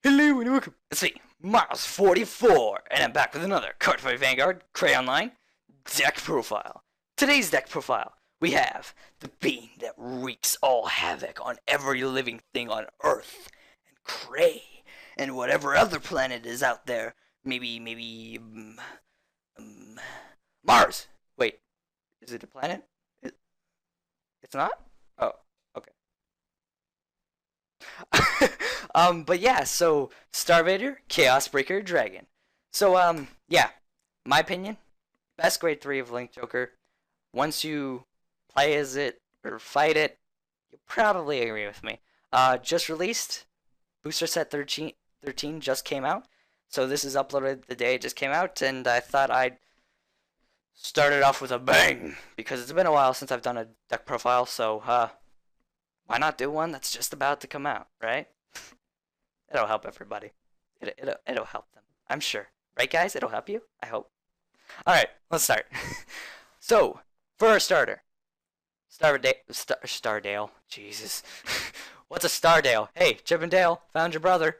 Hello and welcome. It's me, Miles44, and I'm back with another Cardfight Vanguard Crayon Line deck profile. Today's deck profile, we have the being that wreaks all havoc on every living thing on Earth, and Cray, and whatever other planet is out there. Maybe, Mars. Wait, is it a planet? It's not? Oh, okay. But yeah, so Star-vader Chaos Breaker Dragon. So, yeah, my opinion, best grade 3 of Link Joker. Once you play as it or fight it, you'll probably agree with me. Just released, Booster Set 13 just came out. So this is uploaded the day it just came out, and I thought I'd start it off with a bang, because it's been a while since I've done a deck profile, so, why not do one that's just about to come out, right? It'll help everybody. It'll help them, I'm sure. Right, guys? It'll help you? I hope. Alright, let's start. So, for our starter, Stardale. Jesus. What's a Stardale? Hey, Chip and Dale, found your brother.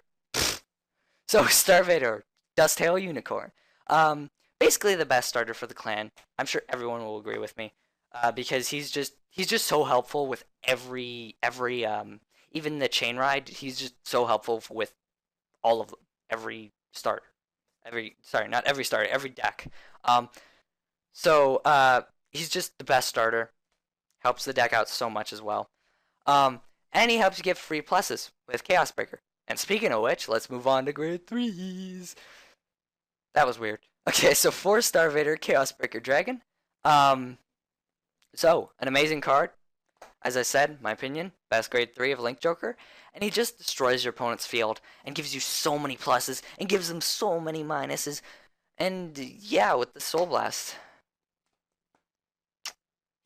So, Star-vader, Dust-tail Unicorn. Basically the best starter for the clan. I'm sure everyone will agree with me. Because he's just so helpful with every even the chain ride. He's just so helpful with all of them, every starter, not every starter, every deck. So he's just the best starter. Helps the deck out so much as well. And he helps you get free pluses with Chaos Breaker. And speaking of which, let's move on to grade 3s. That was weird. Okay, so 4 Star-vader Chaos Breaker Dragon. So, an amazing card. As I said, my opinion, best grade 3 of Link Joker. And he just destroys your opponent's field and gives you so many pluses and gives them so many minuses. And yeah, with the Soul Blast.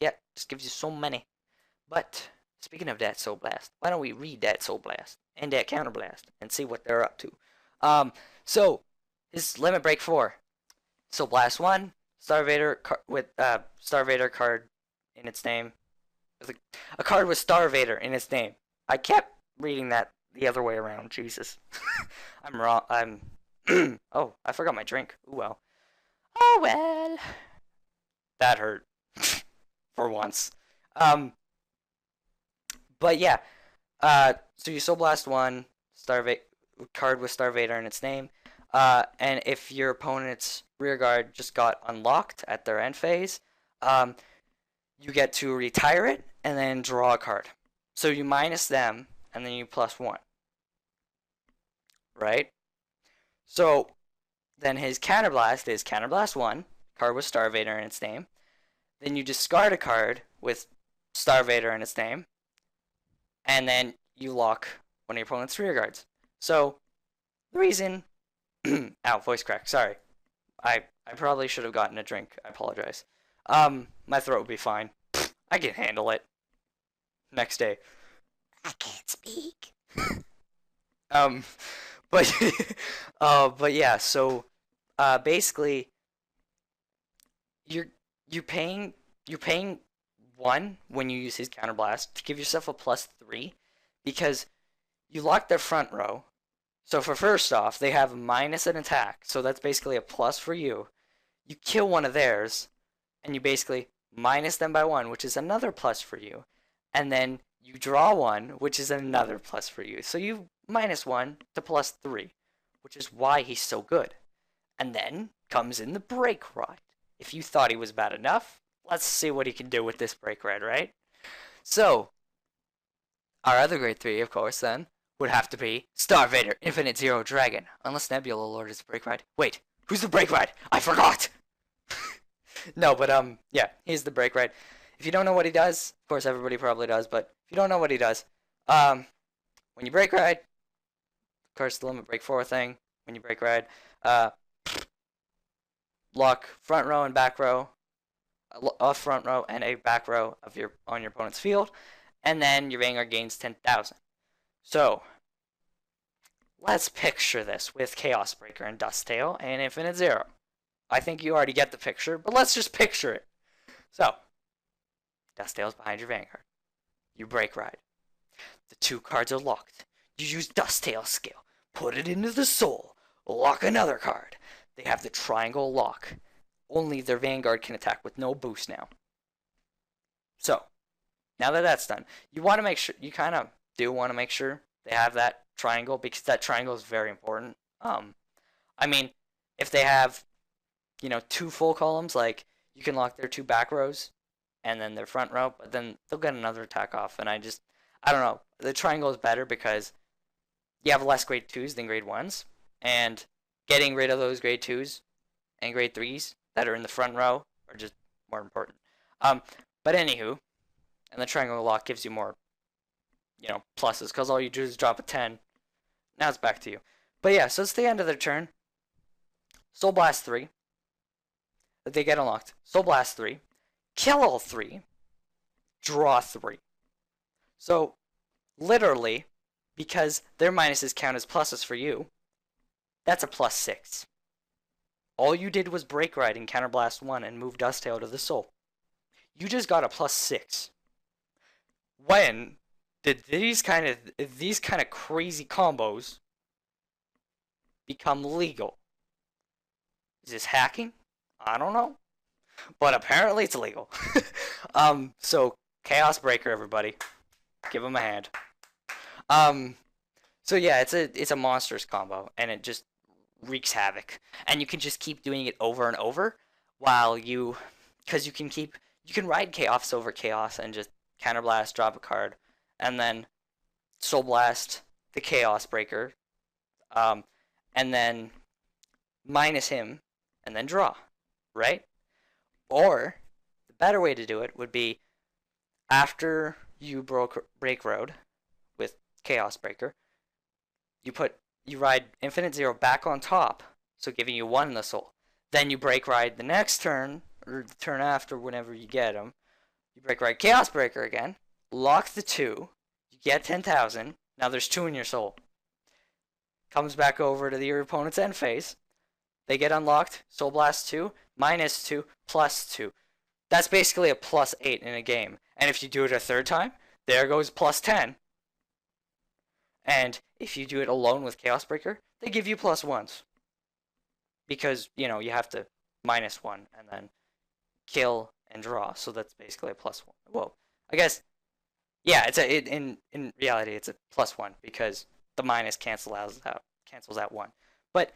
Yeah, just gives you so many. But, speaking of that Soul Blast, why don't we read that Soul Blast and that Counter Blast and see what they're up to. So, his Limit Break 4. Soul Blast 1, Star-vader with Star-vader card in its name. A card with Star-vader in its name. I kept reading that the other way around. Jesus. I'm wrong. Oh, I forgot my drink. Ooh, well. Oh, well. That hurt. For once. But yeah. So you Soul Blast 1, card with Star-vader in its name. And if your opponent's rear guard just got unlocked at their end phase, you get to retire it and then draw a card. So you minus them and then you plus 1. Right? So then his Counterblast is Counterblast 1, card with Star-vader in its name. Then you discard a card with Star-vader in its name. And then you lock one of your opponent's rear guards. So the reason... Ow, voice crack. Sorry. I probably should have gotten a drink. I apologize. My throat would be fine. I can handle it. Next day. I can't speak. But but yeah, so basically you're paying 1 when you use his Counterblast to give yourself a +3 because you lock their front row. So for first off, they have minus an attack, so that's basically a plus for you. You kill one of theirs, and you basically minus them by 1, which is another plus for you. And then you draw 1, which is another plus for you. So you minus 1 to +3, which is why he's so good. And then comes in the Break Ride. If you thought he was bad enough, let's see what he can do with this Break Ride, right? So, our other grade 3, of course, then, would have to be Star-vader Infinite Zero Dragon. Unless Nebula Lord is Break Ride. Wait, who's the Break Ride? I forgot! No, but yeah, he's the Break Ride. If you don't know what he does, of course everybody probably does, but if you don't know what he does, when you Break Ride, of course the Limit Break 4 thing, when you Break Ride, lock front row and back row, a front row and a back row of on your opponent's field, and then your Vanguard gains 10,000. So, let's picture this with Chaos Breaker and Dust-tail and Infinite Zero. I think you already get the picture, but let's just picture it. So, Dust-tail's behind your Vanguard. You Break Ride. The 2 cards are locked. You use Dust-tail's skill. put it into the soul, lock another card. They have the triangle lock. Only their Vanguard can attack with no boost now. So, now that that's done, you want to make sure, you kind of do want to make sure they have that triangle, because that triangle is very important. I mean, if they have, you know, 2 full columns, like, you can lock their 2 back rows and then their front row, but then they'll get another attack off. And I don't know. The triangle is better because you have less grade 2s than grade 1s, and getting rid of those grade 2s and grade 3s that are in the front row are just more important. But anywho, and the triangle lock gives you more, you know, pluses, because all you do is drop a 10. Now it's back to you. But yeah, so it's the end of their turn. Soul Blast 3. They get unlocked. Soul Blast 3. Kill all 3. Draw 3. So, literally, because their minuses count as pluses for you, that's a +6. All you did was Break Ride and Counterblast 1 and move Dusttail to the soul. You just got a +6. When did these kind of crazy combos become legal? Is this hacking? I don't know. But apparently it's illegal. So Chaos Breaker, everybody. Give him a hand. So yeah, it's a monstrous combo, and it just wreaks havoc. And you can just keep doing it over and over while because you can ride Chaos over Chaos and just Counterblast, drop a card, and then Soul Blast the Chaos Breaker, and then minus him, and then draw, right? Or the better way to do it would be after you break road with Chaos Breaker, you ride Infinite Zero back on top, so giving you 1 in the soul. Then you break ride the next turn, or the turn after, whenever you get them. You break ride Chaos Breaker again, lock the 2, you get 10,000. Now there's 2 in your soul. Comes back over to your opponent's end phase. They get unlocked. Soul Blast 2, -2, +2. That's basically a +8 in a game. And if you do it a third time, there goes +10. And if you do it alone with Chaos Breaker, they give you +1s. Because, you know, you have to -1 and then kill and draw. So that's basically a +1. Well, I guess, yeah, in reality it's a +1 because the minus cancels out 1. But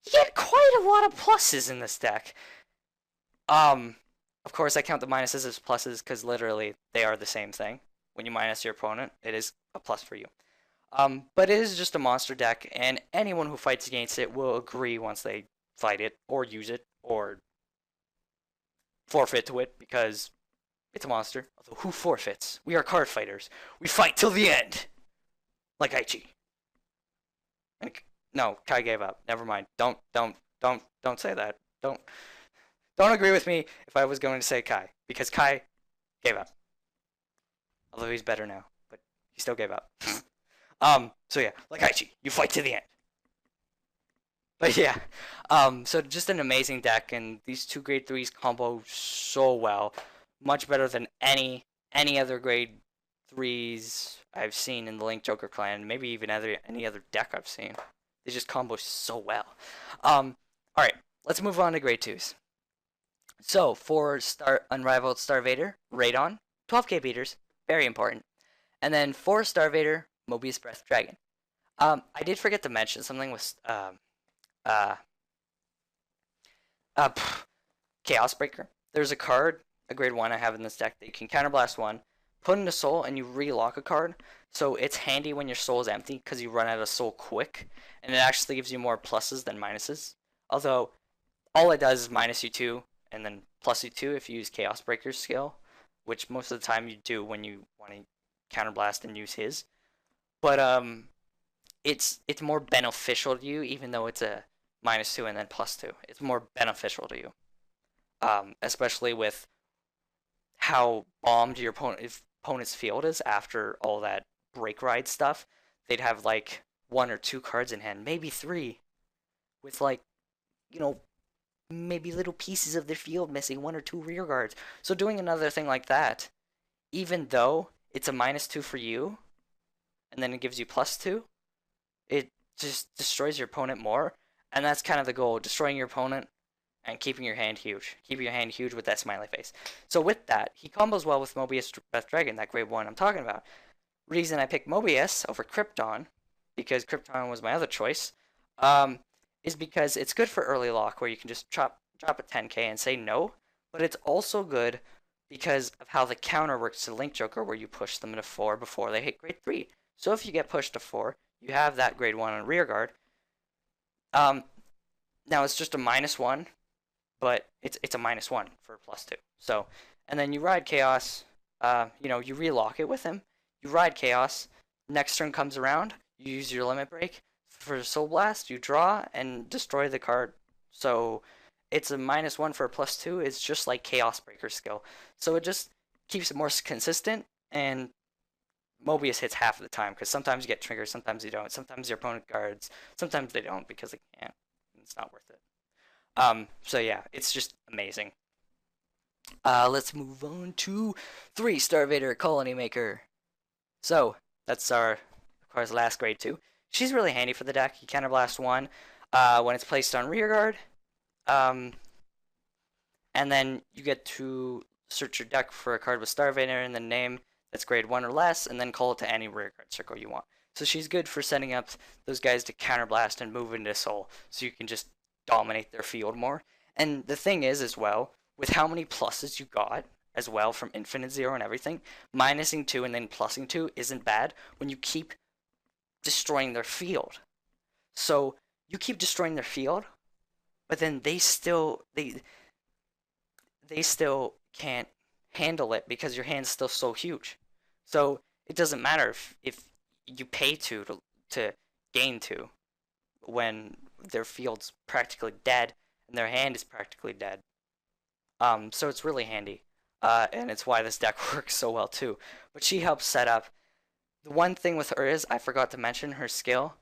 you get quite a lot of pluses in this deck. Of course, I count the minuses as pluses because literally they are the same thing. When you minus your opponent, it is a plus for you. But it is just a monster deck, and anyone who fights against it will agree once they fight it, or use it, or forfeit to it, because it's a monster. Although, who forfeits? We are card fighters. We fight till the end! Like Aichi. No, Kai gave up. Never mind. Don't say that. Don't agree with me if I was going to say Kai, because Kai gave up. Although he's better now, but he still gave up. So yeah, like Aichi, you fight to the end. But yeah, so just an amazing deck, and these 2 grade 3s combo so well. Much better than any other grade 3s I've seen in the Link Joker clan, maybe even any other deck I've seen. They just combo so well. Alright, let's move on to grade 2s. So, for Unrivaled Star-vader, Radon, 12k beaters, very important. And then for Star-vader, Mobius Breath Dragon. I did forget to mention something with Chaos Breaker. There's a card, a grade 1 I have in this deck that you can Counterblast 1, put in a soul, and you relock a card. So it's handy when your soul is empty because you run out of soul quick, and it actually gives you more pluses than minuses. Although all it does is minus you 2 and then plus you 2 if you use Chaos Breaker's skill, which most of the time you do when you want to Counterblast and use his. But it's more beneficial to you, even though it's a -2 and then +2. It's more beneficial to you, especially with how bombed your opponent's field is after all that break ride stuff. They'd have like 1 or 2 cards in hand, maybe 3, with like, you know, maybe little pieces of their field missing, 1 or 2 rear guards. So doing another thing like that, even though it's a -2 for you, and then it gives you +2, it just destroys your opponent more, and that's kind of the goal: destroying your opponent and keeping your hand huge. Keeping your hand huge with that smiley face. So with that, he combos well with Mobius Breath Dragon, that grade 1 I'm talking about. Reason I picked Mobius over Krypton, because Krypton was my other choice, um, is because it's good for early lock where you can just drop a 10k and say no, but it's also good because of how the counter works to Link Joker, where you push them to 4 before they hit grade 3. So if you get pushed to 4, you have that grade 1 on rear guard. Um, Now it's just a -1, but it's a -1 for +2. So, and then you ride Chaos. You relock it with him. You ride Chaos. Next turn comes around. You use your limit break for Soul Blast. You draw and destroy the card. So it's a -1 for a +2. It's just like Chaos Breaker skill. So it just keeps it more consistent, and Mobius hits half of the time because sometimes you get triggers, sometimes you don't. Sometimes your opponent guards, sometimes they don't because they can't. It's not worth it. So yeah, it's just amazing. Let's move on to 3 Star-vader Colony Maker. So that's our, of course, last grade 2. She's really handy for the deck. You counterblast 1 when it's placed on rear guard. And then you get to search your deck for a card with Star-vader in the name that's grade 1 or less, and then call it to any rear guard circle you want. So she's good for setting up those guys to counterblast and move into Soul, so you can just dominate their field more. And the thing is, as well, with how many pluses you got as well from Infinite Zero and everything, minusing 2 and then plusing 2 isn't bad when you keep destroying their field. So you keep destroying their field, but then they still can't handle it because your hand's still so huge. So it doesn't matter if you pay 2 to gain 2 when their field's practically dead and their hand is practically dead. So it's really handy. And it's why this deck works so well too. But she helps set up. The one thing with her is I forgot to mention her skill.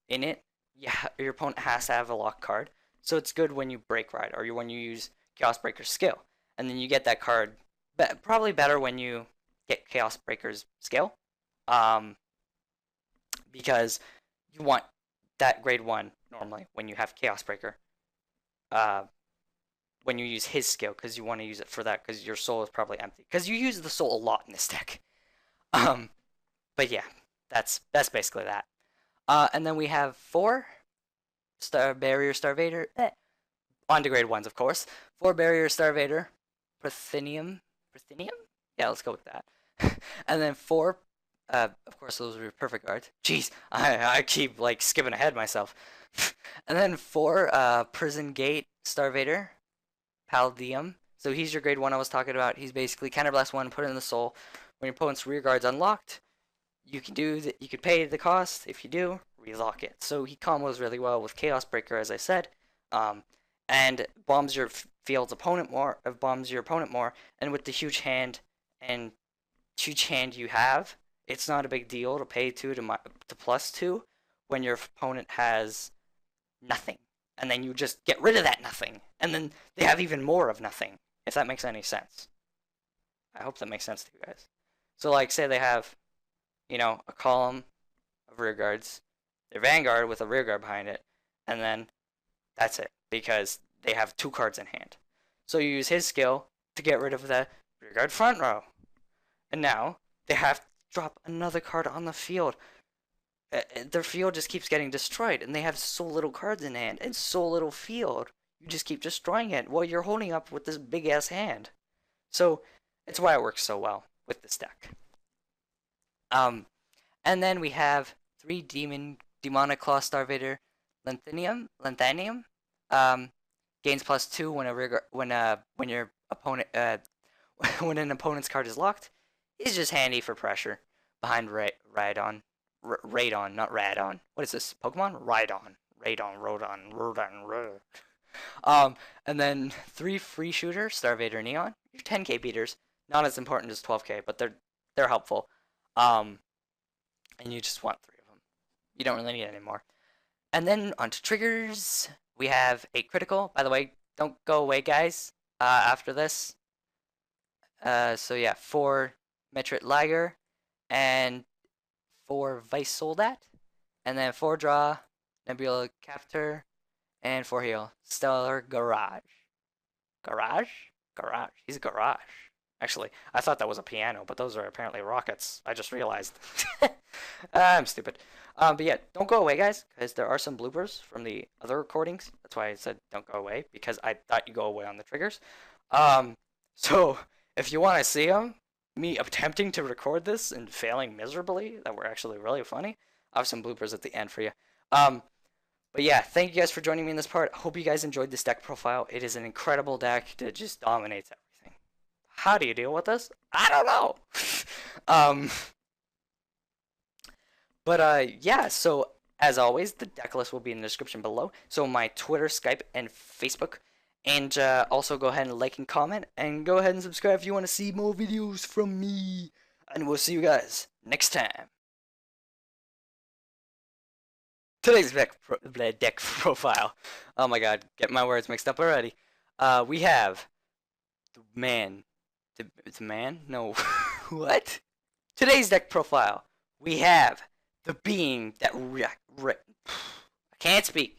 In it, yeah, your opponent has to have a lock card. So it's good when you break ride or when you use Chaos Breaker's skill. And then you get that card. Probably better when you get Chaos Breaker's skill. Because you want that grade 1 normally when you have Chaos Breaker. When you use his skill, because you want to use it for that, because your soul is probably empty. Because you use the soul a lot in this deck. But yeah, that's basically that. And then we have 4 Barrier Star-vader. On to grade 1s, of course. 4 Barrier Star-vader. Promethium? Yeah, let's go with that. And then 4, of course, those are your perfect guards. Jeez, I keep like skipping ahead myself. And then 4 Prison Gate Star-vader. Palladium. So he's your grade 1 I was talking about. He's basically counterblast 1, put it in the soul. When your opponent's rear guard's unlocked, you can you could pay the cost. If you do, relock it. So he combos really well with Chaos Breaker, as I said, and bombs your field's opponent more. Bombs your opponent more, and with the huge hand you have, it's not a big deal to pay 2 to +2 when your opponent has nothing. And then you just get rid of that nothing. And then they have even more of nothing, if that makes any sense. I hope that makes sense to you guys. So, like, say they have, a column of rear guards, their Vanguard with a rear guard behind it, and then that's it, because they have 2 cards in hand. So you use his skill to get rid of the rear guard front row. And now they have to drop another card on the field. Their field just keeps getting destroyed, and they have so little cards in hand and so little field. You just keep destroying it while you're holding up with this big ass hand. So it's why it works so well with this deck. And then we have 3 Demonic Claw Star-vader Lanthanum. Gains +2 when your opponent when an opponent's card is locked. Is just handy for pressure behind Radon. Radon, not Radon. What is this? Pokemon? Radon. Rodon. And then 3 Free Shooter, Star-vader Neon. Your 10k beaters, not as important as 12k, but they're helpful. And you just want 3 of them. You don't really need any more. And then onto triggers. We have a critical. By the way, don't go away, guys. After this. So yeah, 4 Meteor Liger and 4 Weiss Soldat. And then 4 draw, Nebula Captor, and 4 heal, Stellar Garage. Garage? Garage. He's a garage. Actually, I thought that was a piano, but those are apparently rockets. I just realized. I'm stupid. But yeah, don't go away, guys, because there are some bloopers from the other recordings. That's why I said don't go away, because I thought you go away on the triggers. So if you want to see them, me attempting to record this and failing miserably, that were actually really funny, I have some bloopers at the end for you. But yeah, thank you guys for joining me in this part. I hope you guys enjoyed this deck profile. It is an incredible deck that just dominates everything. How do you deal with this? I don't know. Yeah, so as always, the deck list will be in the description below. So my Twitter, Skype, and Facebook. And also go ahead and like and comment. And go ahead and subscribe if you want to see more videos from me. And we'll see you guys next time. Today's deck profile. Oh my god, get my words mixed up already. We have the man. It's a man? No. What? Today's deck profile. We have the being that I can't speak.